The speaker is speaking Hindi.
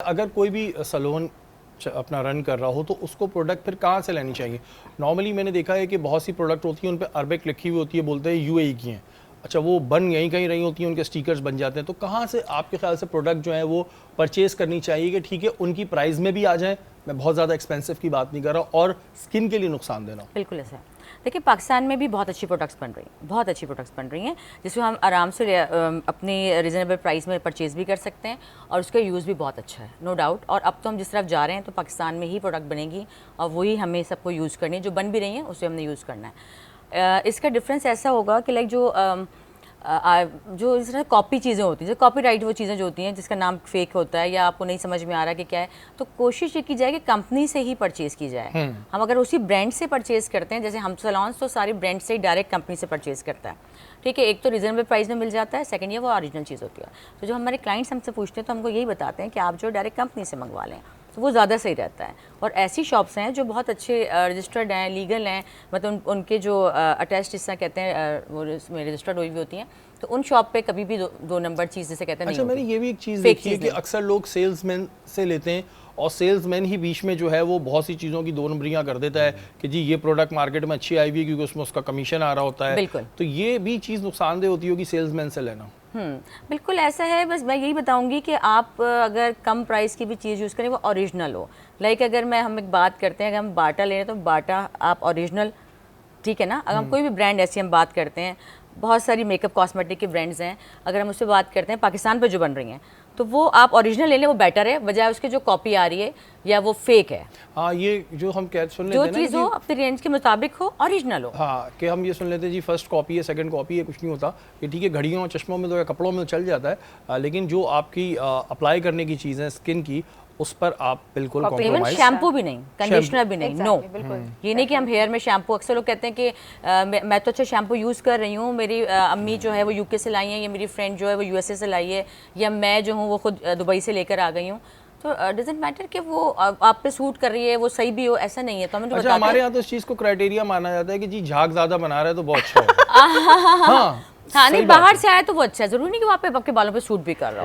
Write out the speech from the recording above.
अगर कोई भी सैलून अपना रन कर रहा हो तो उसको प्रोडक्ट फिर कहाँ से लेनी चाहिए? नॉर्मली मैंने देखा है कि बहुत सी प्रोडक्ट होती है उन पे अरबिक लिखी हुई होती है, बोलते हैं यूएई की हैं। अच्छा, वो बन यहीं कहीं रही होती हैं, उनके स्टिकर्स बन जाते हैं, तो कहाँ से आपके ख्याल से प्रोडक्ट जो है वो परचेज करनी चाहिए कि ठीक है उनकी प्राइस में भी आ जाए, मैं बहुत ज़्यादा एक्सपेंसिव की बात नहीं कर रहा और स्किन के लिए नुकसान देना? बिल्कुल ऐसा है। देखिए, पाकिस्तान में भी बहुत अच्छी प्रोडक्ट्स बन रही हैं, बहुत अच्छी प्रोडक्ट्स बन रही हैं जिसको हम आराम से अपनी रीज़नेबल प्राइस में परचेज़ भी कर सकते हैं और उसका यूज़ भी बहुत अच्छा है, नो डाउट। और अब तो हम जिस तरफ जा रहे हैं तो पाकिस्तान में ही प्रोडक्ट बनेगी और वही हमें सबको यूज़ करनी है, जो बन भी रही हैं उसे हमने यूज़ करना है। इसका डिफरेंस ऐसा होगा कि लाइक जो इस तरह कॉपी चीज़ें होती हैं, जो कॉपीराइट वो चीज़ें जो होती हैं जिसका नाम फेक होता है या आपको नहीं समझ में आ रहा कि क्या है, तो कोशिश ये की जाए कि कंपनी से ही परचेज़ की जाए। हम अगर उसी ब्रांड से परचेज़ करते हैं, जैसे हम सैलून्स तो सारी ब्रांड से ही डायरेक्ट कंपनी से परचेज़ करता है, ठीक है। एक तो रीजनेबल प्राइस में मिल जाता है, सेकंड ये वो ओरिजिनल चीज़ होती है। तो जो हमारे क्लाइंट्स हमसे पूछते हैं तो हमको यही बताते हैं कि आप जो डायरेक्ट कंपनी से मंगवा लें, तो वो ज़्यादा सही रहता है। और ऐसी शॉप्स हैं जो बहुत अच्छे रजिस्टर्ड हैं, लीगल हैं, मतलब उनके जो अटैच्ड हिस्सा कहते हैं वो इसमें रजिस्टर्ड हुई भी होती हैं, तो उन शॉप पे कभी भी दो नंबर चीज़ जिसे कहते हैं अच्छा, नहीं मैंने होती। ये भी एक चीज़ फेक देखी है चीज़ कि नहीं। अक्सर लोग सेल्समैन से लेते हैं और सेल्समैन ही बीच में जो है वो बहुत सी चीज़ों की दो नंबरियाँ कर देता है कि जी ये प्रोडक्ट मार्केट में अच्छी आई हुई है क्योंकि उसमें उसका कमीशन आ रहा होता है। बिल्कुल। तो ये भी चीज़ नुकसानदेह होती होगी सेल्समैन से लेना? बिल्कुल ऐसा है। बस मैं यही बताऊंगी कि आप अगर कम प्राइस की भी चीज़ यूज़ करें वो ओरिजिनल हो। लाइक अगर हम एक बात करते हैं, अगर हम बाटा ले रहे हैं तो बाटा आप ओरिजिनल, ठीक है ना। अगर हम कोई भी ब्रांड ऐसी हम बात करते हैं, बहुत सारी मेकअप कॉस्मेटिक के ब्रांड्स हैं, अगर हम उससे बात करते हैं पाकिस्तान पे जो बन रही हैं, तो वो आप ओरिजिनल ले लें, वो बेटर है बजाय उसके जो कॉपी आ रही है या वो फेक है। हाँ, ये जो हम कह सुन लेते जो हैं ना चीज़ हो अपनी रेंज के मुताबिक हो, ओरिजिनल हो। हाँ, कि हम ये सुन लेते हैं जी फर्स्ट कॉपी है, सेकंड कॉपी है, कुछ नहीं होता। ये ठीक है, घड़ियों और चश्मों में तो या कपड़ों में चल जाता है, लेकिन जो आपकी अप्लाई करने की चीज़ है स्किन की, उस पर आप बिल्कुल इवन कॉम्प्रोमाइज। शैम्पू भी नहीं, कंडीशनर भी नहीं, नो। बिल्कुल। ये नहीं कि हम हेयर में शैम्पू, अक्सर लोग कहते हैं कि मैं तो अच्छा शैम्पू यूज़ कर रही हूँ, मेरी अम्मी जो है वो यूके से लाई है, या मेरी फ्रेंड जो है वो यूएसए से लाई है, या मैं जो हूँ वो खुद दुबई से लेकर आ गई हूँ। तो डजेंट मैटर कि वो आप पे सूट कर रही है, वो सही भी हो, ऐसा नहीं है। तो हमें जो अच्छा, बताते हमारे हैं, यहाँ तो इस चीज़ को क्राइटेरिया माना जाता है कि जी झाग ज़्यादा बना रहा है तो बहुत अच्छा है। हाँ, हाँ सही नहीं, बात बाहर है। से आए तो वो अच्छा है, ज़रूरी नहीं कि वहाँ पे आपके बालों पे सूट भी कर रहा हो।